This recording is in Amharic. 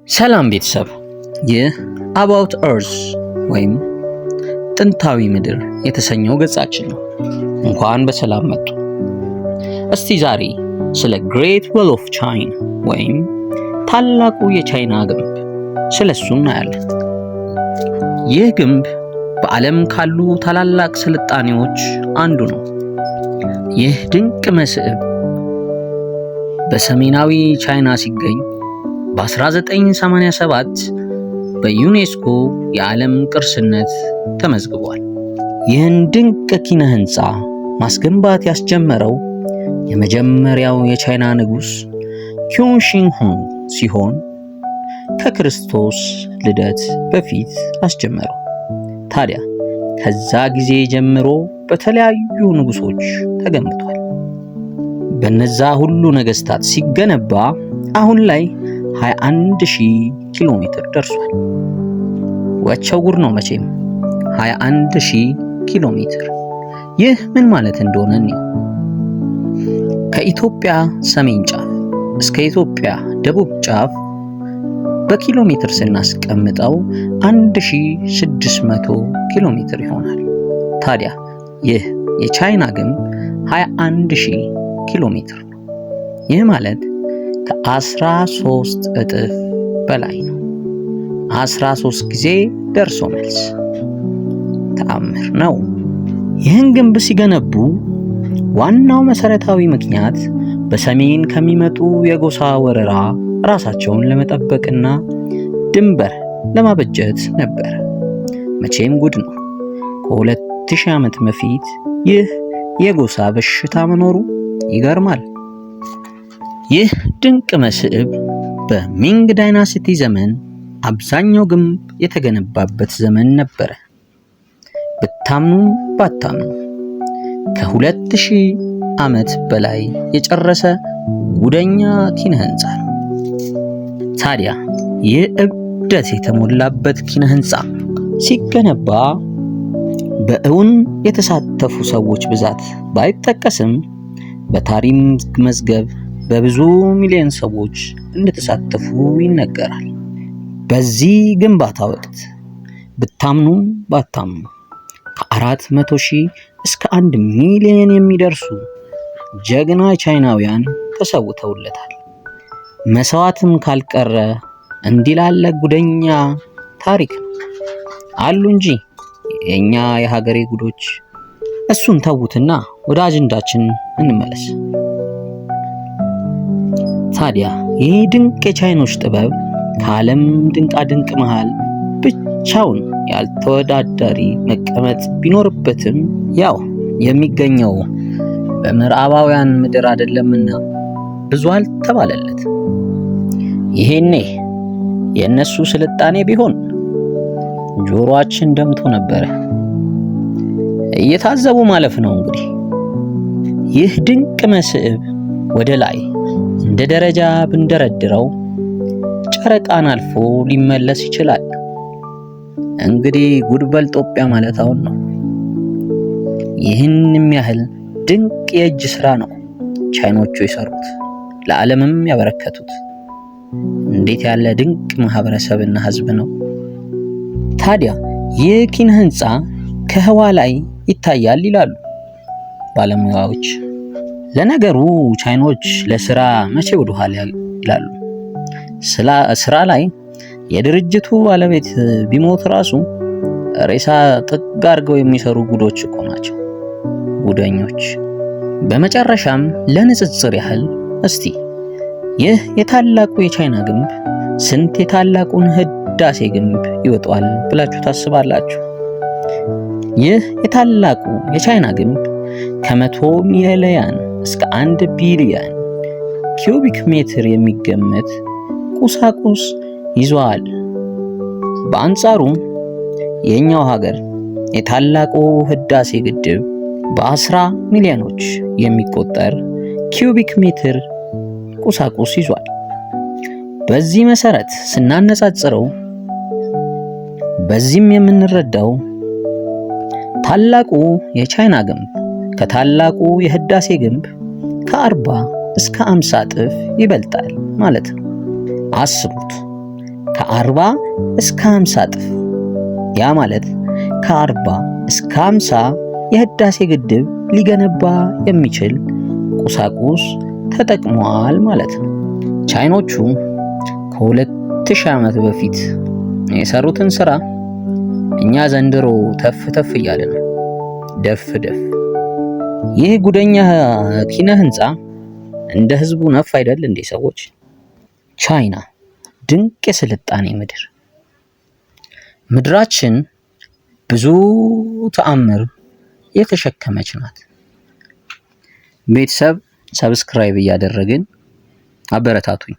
ሰላም ቤተሰብ፣ ይህ አባውት እርዝ ወይም ጥንታዊ ምድር የተሰኘው ገጻችን ነው። እንኳን በሰላም መጡ። እስቲ ዛሬ ስለ ግሬት ዎል ኦፍ ቻይና ወይም ታላቁ የቻይና ግንብ ስለሱ እናያለን። ይህ ግንብ በዓለም ካሉ ታላላቅ ስልጣኔዎች አንዱ ነው። ይህ ድንቅ መስህብ በሰሜናዊ ቻይና ሲገኝ በ1987 በዩኔስኮ የዓለም ቅርስነት ተመዝግቧል። ይህን ድንቅ ኪነ ህንፃ ማስገንባት ያስጀመረው የመጀመሪያው የቻይና ንጉሥ ኪንሺሁንግ ሲሆን ከክርስቶስ ልደት በፊት አስጀመረው። ታዲያ ከዛ ጊዜ ጀምሮ በተለያዩ ንጉሶች ተገንብቷል። በነዛ ሁሉ ነገስታት ሲገነባ አሁን ላይ 21,000 ኪሎ ሜትር ደርሷል። ወቸው ጉር ነው መቼም 21,000 ኪሎ ሜትር። ይህ ምን ማለት እንደሆነ ነው። ከኢትዮጵያ ሰሜን ጫፍ እስከ ኢትዮጵያ ደቡብ ጫፍ በኪሎ ሜትር ስናስቀምጠው 1600 ኪሎ ሜትር ይሆናል። ታዲያ ይህ የቻይና ግንብ 21,000 ኪሎ ሜትር ነው። ይህ ማለት ከ13 እጥፍ በላይ ነው። 13 ጊዜ ደርሶ መልስ። ተአምር ነው። ይህን ግንብ ሲገነቡ ዋናው መሰረታዊ ምክንያት በሰሜን ከሚመጡ የጎሳ ወረራ ራሳቸውን ለመጠበቅና ድንበር ለማበጀት ነበር። መቼም ጉድ ነው። ከ2000 ዓመት በፊት ይህ የጎሳ በሽታ መኖሩ ይገርማል። ይህ ድንቅ መስህብ በሚንግ ዳይናስቲ ዘመን አብዛኛው ግንብ የተገነባበት ዘመን ነበረ። ብታምኑም ባታምኑ ከ2000 ዓመት በላይ የጨረሰ ጉደኛ ኪነ ህንፃ ነው። ታዲያ ይህ እብደት የተሞላበት ኪነ ህንፃ ሲገነባ በእውን የተሳተፉ ሰዎች ብዛት ባይጠቀስም በታሪክ መዝገብ በብዙ ሚሊዮን ሰዎች እንደተሳተፉ ይነገራል። በዚህ ግንባታ ወቅት ብታምኑም ባታምኑ ከ400,000 እስከ 1 ሚሊዮን የሚደርሱ ጀግና ቻይናውያን ተሰውተውለታል። መስዋዕትም ካልቀረ እንዲህ ላለ ጉደኛ ታሪክ አሉ እንጂ የኛ የሀገሬ ጉዶች። እሱን ተውትና ወደ አጀንዳችን እንመለስ። ታዲያ ይህ ድንቅ የቻይኖች ጥበብ ከዓለም ድንቃ ድንቅ መሃል ብቻውን ያልተወዳዳሪ መቀመጥ ቢኖርበትም ያው የሚገኘው በምዕራባውያን ምድር አይደለምና ብዙ አልተባለለት። ይሄኔ የእነሱ ስልጣኔ ቢሆን ጆሮአችን ደምቶ ነበረ። እየታዘቡ ማለፍ ነው እንግዲህ። ይህ ድንቅ መስህብ ወደ ላይ እንደ ደረጃ ብንደረድረው ጨረቃን አልፎ ሊመለስ ይችላል። እንግዲህ ጉድ በል ኢትዮጵያ ማለት አሁን ነው። ይህን የሚያህል ድንቅ የእጅ ስራ ነው ቻይኖቹ የሰሩት፣ ለዓለምም ያበረከቱት። እንዴት ያለ ድንቅ ማህበረሰብና ህዝብ ነው! ታዲያ ይህ ኪነ ህንፃ ከህዋ ላይ ይታያል ይላሉ ባለሙያዎች። ለነገሩ ቻይኖች ለስራ መቼ ወደ ኋላ ይላሉ? ስራ ላይ የድርጅቱ ባለቤት ቢሞት ራሱ ሬሳ ጥግ አድርገው የሚሰሩ ጉዶች እኮ ናቸው፣ ጉደኞች። በመጨረሻም ለንጽጽር ያህል እስቲ ይህ የታላቁ የቻይና ግንብ ስንት የታላቁን ህዳሴ ግንብ ይወጣል ብላችሁ ታስባላችሁ? ይህ የታላቁ የቻይና ግንብ ከ100 ሚሊዮን እስከ 1 ቢሊዮን ኪዩቢክ ሜትር የሚገመት ቁሳቁስ ይዟል። በአንጻሩ የኛው ሀገር የታላቁ ህዳሴ ግድብ በ10 ሚሊዮኖች የሚቆጠር ኪዩቢክ ሜትር ቁሳቁስ ይዟል። በዚህ መሰረት ስናነጻጽረው በዚህም የምንረዳው ታላቁ የቻይና ግንብ ከታላቁ የህዳሴ ግንብ ከ40 እስከ 50 እጥፍ ይበልጣል ማለት ነው። አስቡት፣ ከ40 እስከ 50 እጥፍ። ያ ማለት ከ40 እስከ 50 የህዳሴ ግድብ ሊገነባ የሚችል ቁሳቁስ ተጠቅሟል ማለት ነው። ቻይኖቹ ከ2000 ዓመት በፊት የሰሩትን ስራ እኛ ዘንድሮ ተፍ ተፍ እያለ ነው። ደፍ ደፍ። ይህ ጉደኛ ኪነ ህንፃ እንደ ህዝቡ ነፍ አይደል እንዴ ሰዎች? ቻይና ድንቅ የስልጣኔ ምድር። ምድራችን ብዙ ተአምር የተሸከመች ናት። ቤተሰብ ሰብስክራይብ እያደረግን አበረታቱኝ።